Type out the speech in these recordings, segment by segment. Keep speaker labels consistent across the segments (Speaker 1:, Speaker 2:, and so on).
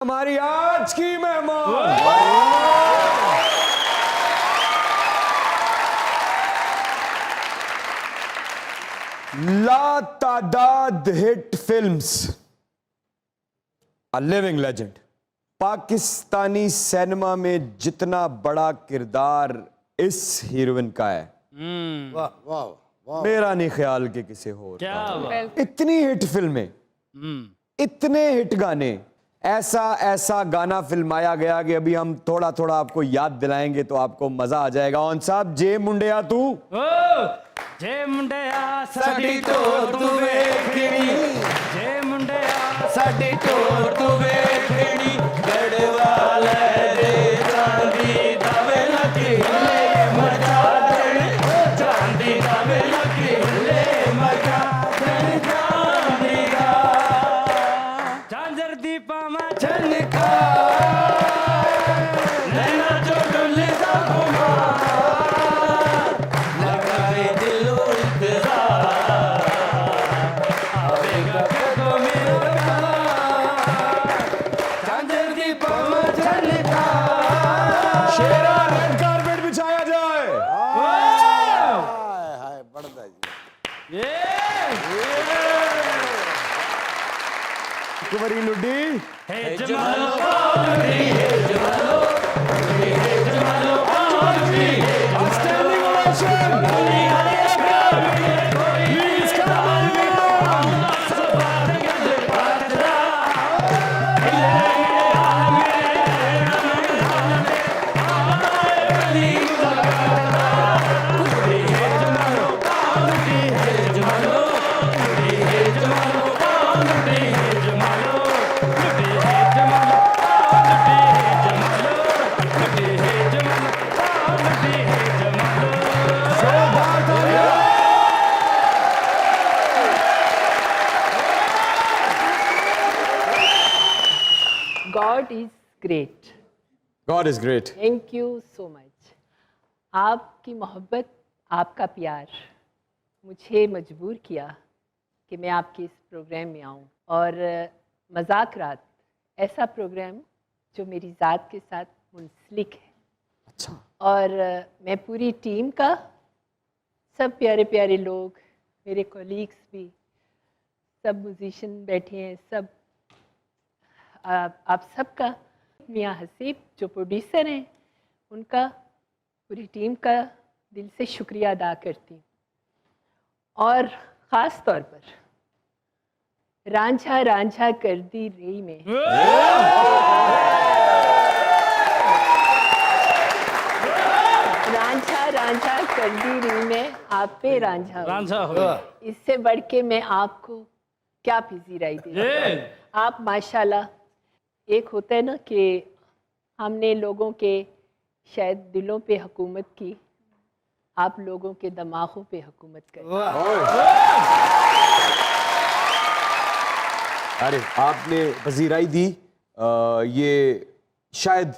Speaker 1: हमारी आज की मेहमान लातादाद hit films, a living legend. Pakistani cinema में जितना बड़ा किरदार इस हीरोइन का है,
Speaker 2: वाह वाह वाह,
Speaker 1: मेरा नहीं ख्याल कि किसी और
Speaker 3: क्या
Speaker 1: का।
Speaker 3: बात।
Speaker 1: इतनी हिट फिल्में, इतने हिट गाने, ऐसा ऐसा गाना फिल्माया गया कि अभी हम थोड़ा थोड़ा आपको याद दिलाएंगे तो आपको मजा आ जाएगा। ऑन साहब, जे मुंडिया तू
Speaker 3: जे मुंडिया
Speaker 2: साडी टोर तू वेखणी,
Speaker 3: जे मुंडिया
Speaker 2: साडी टोर तू वेखणी, गढ़वाले दे चांदी दावे लकी ले मचा देने, चांदी दावे लकी ले मचा देने, चांदी दा
Speaker 3: झांझर दीपा में
Speaker 2: झनका नैना जो डुले सा घुमा, लगाए दिलो इंतजार, आवेगा कदों मेरा चांदर दी पमा झनका।
Speaker 1: शेरा रेड कारपेट बिछाया जाए।
Speaker 2: हाय बढ़दा जी,
Speaker 3: ये
Speaker 1: कुंवरी लुड्डी
Speaker 3: हे जमालो
Speaker 1: standing ovation. Please come
Speaker 4: God is great.
Speaker 1: God is great.
Speaker 4: Thank you so much. आपकी मोहब्बत, आपका प्यार मुझे मजबूर किया कि मैं आपके इस प्रोग्राम में आऊं। और मजाक रात ऐसा प्रोग्राम जो मेरी ज़ात के साथ मुंसलिक है।
Speaker 1: अच्छा,
Speaker 4: और मैं पूरी टीम का, सब प्यारे प्यारे लोग, मेरे कोलीग्स भी, सब म्यूजिशियन बैठे हैं, सब आप सबका, मियाँ हसीब जो प्रोड्यूसर हैं, उनका, पूरी टीम का दिल से शुक्रिया अदा करती हूँ। और ख़ास तौर पर रांझा रांझा कर दी रही में रांझा रांझा कर दी रही में आप पे रांझा हूँ।
Speaker 3: रांझा हो गया।
Speaker 4: इससे बढ़ के मैं आपको क्या पिजीराई दे। आप माशाल्लाह, एक होता है ना कि हमने लोगों के शायद दिलों पे हुकूमत की, आप लोगों के दिमागों पे हुकूमत करें।
Speaker 1: अरे आपने वजीराई दी, ये शायद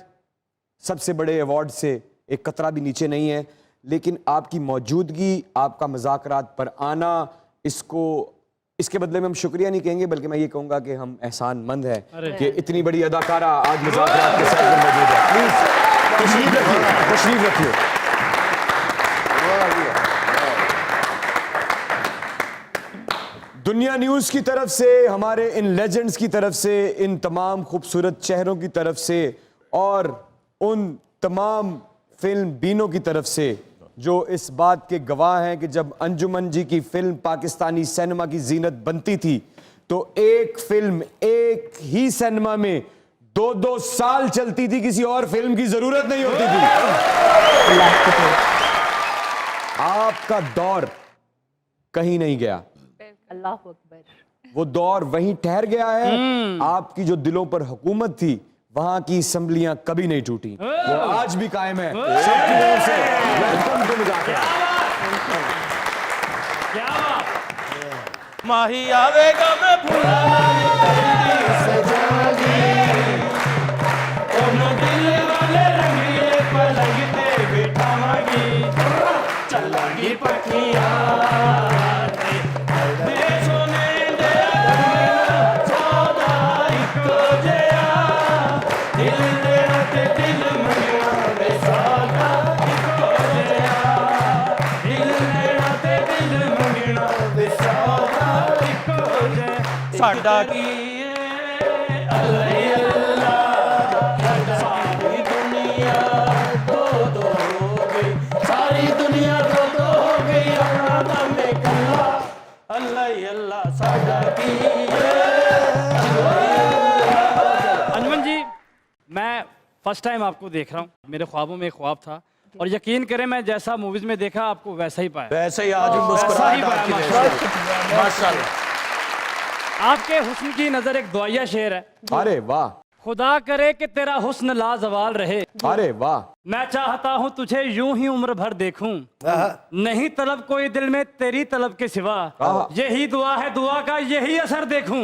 Speaker 1: सबसे बड़े अवार्ड से एक कतरा भी नीचे नहीं है, लेकिन आपकी मौजूदगी, आपका मज़ाकरात पर आना, इसके बदले में हम शुक्रिया नहीं कहेंगे, बल्कि मैं ये कहूँगा कि हम एहसानमंद हैं कि इतनी बड़ी अदाकारा आज मज़ाकरात के साथ में मौजूद है। प्लीज़ तशरीफ रखिए, तशरीफ रखिए। दुनिया न्यूज़ की तरफ से, हमारे इन लेजेंड्स की तरफ से, इन तमाम खूबसूरत चेहरों की तरफ से और उन तमाम फिल्म बीनों की तरफ से जो इस बात के गवाह हैं कि जब अंजुमन जी की फिल्म पाकिस्तानी सिनेमा की जीनत बनती थी तो एक फिल्म एक ही सिनेमा में 2-2 साल चलती थी, किसी और फिल्म की जरूरत नहीं होती थी। आपका दौर कहीं नहीं गया,
Speaker 4: अल्लाह अकबर।
Speaker 1: वो दौर वहीं ठहर गया है। आपकी जो दिलों पर हुकूमत थी, वहां की असम्बलियां कभी नहीं टूटी, वो आज भी कायम है। सबकी तरफ से वेलकम टू मुज़ाकरा।
Speaker 3: क्या बात।
Speaker 2: माही आवेगा मैं भुलाना सजागी, दोनों दिल वाले रंगीले पलंग पे बिठावागी, चलागी पखियां दे सोने दे 14 को जया दिल तेरा ते दिल मंगना वे सादा इको जिहा दिल तेरा ते दिल मंगना वे सादा इको जिहा साडा की अल्लाह ही अल्लाह सारी दुनिया दो दो हो गई सारी दुनिया दो दो हो गई अपना नाम कल्ला अल्लाह ही अल्लाह साडा की
Speaker 3: अंजुमन जी, मैं फर्स्ट टाइम आपको देख रहा हूँ, मेरे ख्वाबों में एक ख्वाब था और यकीन करें मैं जैसा मूवीज में देखा आपको वैसा ही पाया।
Speaker 2: वैसे ही आज
Speaker 3: वैसा ही
Speaker 2: मुस्कुराहट
Speaker 3: पाया
Speaker 2: आपकी
Speaker 3: माशाल्लाह।
Speaker 2: माशाल्लाह।
Speaker 3: आपके हुस्न की नजर एक दुआया शेर है,
Speaker 1: अरे वाह,
Speaker 3: खुदा करे कि तेरा हुस्न लाजवाल रहे,
Speaker 1: अरे वाह,
Speaker 3: मैं चाहता हूँ तुझे यूं ही उम्र भर देखूं, नहीं तलब कोई दिल में तेरी तलब के सिवा, यही दुआ है दुआ का यही असर देखूं।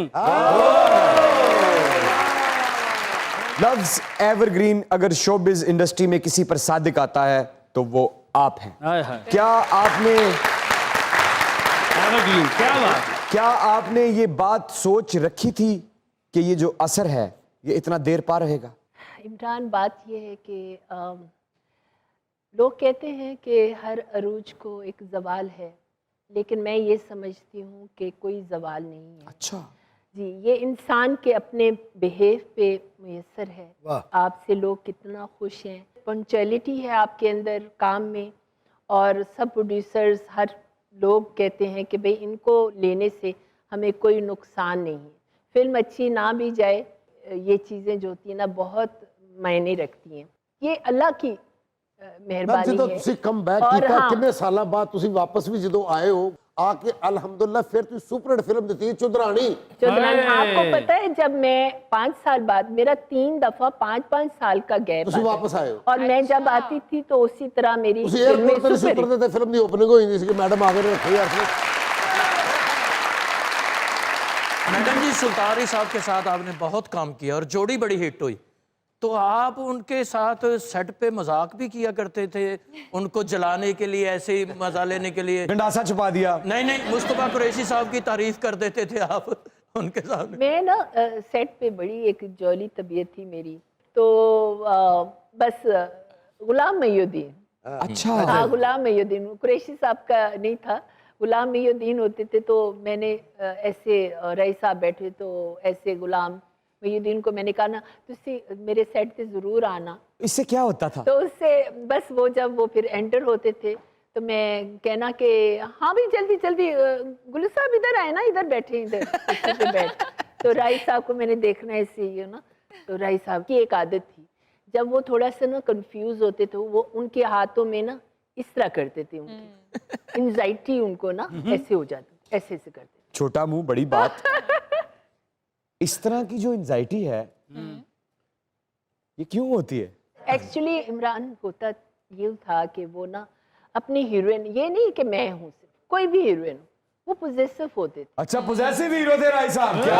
Speaker 1: Loves evergreen. अगर शोबिज इंडस्ट्री में किसी पर सादिक आता है तो वो आप हैं।
Speaker 3: हाय हाय,
Speaker 1: क्या आपने
Speaker 3: एवरग्रीन, क्या बात है।
Speaker 1: क्या आपने ये बात सोच रखी थी कि ये जो असर है ये इतना देर पा रहेगा?
Speaker 4: इमरान, बात यह है कि लोग कहते हैं कि हर अरूज को एक जवाल है, लेकिन मैं ये समझती हूँ कि कोई जवाल नहीं है।
Speaker 1: अच्छा,
Speaker 4: जी, ये इंसान के अपने बिहेव पे मुयस्सर है। आपसे लोग कितना खुश हैं, पंक्चुअलिटी है आपके अंदर काम में, और सब प्रोड्यूसर्स हर लोग कहते हैं कि भाई इनको लेने से हमें कोई नुकसान नहीं है। फिल्म अच्छी ना भी जाए, ये चीज़ें जो होती हैं ना बहुत मायने रखती हैं। ये अल्लाह की मेहरबानी
Speaker 5: ਜਦੋਂ
Speaker 4: है।
Speaker 5: ਤੁਸੀਂ ਕਮਬੈਕ
Speaker 4: और
Speaker 5: ਕੀਤਾ
Speaker 4: हाँ,
Speaker 5: ਕਿੰਨੇ ਸਾਲਾਂ ਬਾਅਦ ਤੁਸੀਂ ਵਾਪਸ ਵੀ ਜਦੋਂ ਆਏ ਹੋ ਆ ਕੇ ਅਲਹਮਦੁਲਿल्लाह ਫਿਰ ਤੁਸੀਂ ਸੁਪਰ हिट फिल्म ਦਿੱਤੀ चुदरानी।
Speaker 4: चौधरानी,
Speaker 3: अरे!
Speaker 4: आपको पता है जब मैं 5 साल बाद, मेरा 3 दफा 5-5 साल का गैप
Speaker 5: ਤੁਸੀਂ ਵਾਪਸ ਆਏ ਹੋ
Speaker 4: और मैं जब आती थी तो उसी तरह मेरी
Speaker 5: ਤੁਸੀਂ
Speaker 4: फिल्में
Speaker 5: 에어ਪੋਰਟ ਤੇ ਨਹੀਂ ਸੀ
Speaker 4: सुपर हिट।
Speaker 5: ਉਤਰਦੇ ਤੇ ਫਿਲਮ ਦੀ ਓਪਨਿੰਗ ਹੋਈ ਨਹੀਂ ਸੀ ਕਿ ਮੈਡਮ ਆ ਗਏ ਨੇ ਰੱਖੋ ਯਾਰ
Speaker 2: मैडम जी, सुल्तानी साहब के साथ आपने बहुत काम किया और जोड़ी बड़ी हिट हुई, तो आप उनके साथ सेट पे मजाक भी किया करते थे, उनको जलाने के लिए, ऐसे ही मजा लेने के लिए?
Speaker 1: गंडासा छुपा दिया।
Speaker 2: नहीं नहीं, मुस्तफा कुरैशी साहब की तारीफ कर देते थे आप उनके सामने।
Speaker 4: मैं ना सेट पे बड़ी एक जौली तबीयत थी मेरी, तो बस गुलाम मोहिउद्दीन,
Speaker 1: अच्छा,
Speaker 4: हाँ गुलाम मोहिउद्दीन, कुरैशी साहब का नहीं था, गुलाम मोहिउद्दीन होते थे। तो मैंने ऐसे रई साहब बैठे तो ऐसे गुलाम मोहिउद्दीन को मैंने कहा ना तुसी मेरे सेट पे ज़रूर आना।
Speaker 1: इससे क्या होता था?
Speaker 4: तो उससे बस वो जब वो फिर एंटर होते थे तो मैं कहना कि हाँ भी जल्दी जल्दी गुल साहब इधर आए ना, इधर बैठे, इधर कुर्सी पे बैठ। तो राई साहब को मैंने देखना ऐसे ही ना, तो राई साहब की एक आदत थी, जब वो थोड़ा सा ना कंफ्यूज होते थे वो उनके हाथों में ना इस तरह करते थे, उनकी एंजाइटी उनको ना ऐसे हो जाती, ऐसे ऐसे करते।
Speaker 1: छोटा मुंह बड़ी बात। इस तरह की जो एंजाइटी है ये क्यों होती है?
Speaker 4: एक्चुअली इमरान, होता ये था कि वो ना अपनी हीरोइन, ये नहीं कि मैं हूँ सिर्फ, कोई भी हीरोइन, वो पोजेसिव होते थे।
Speaker 1: अच्छा, पोजेसिव हीरो थे राय साहब, क्या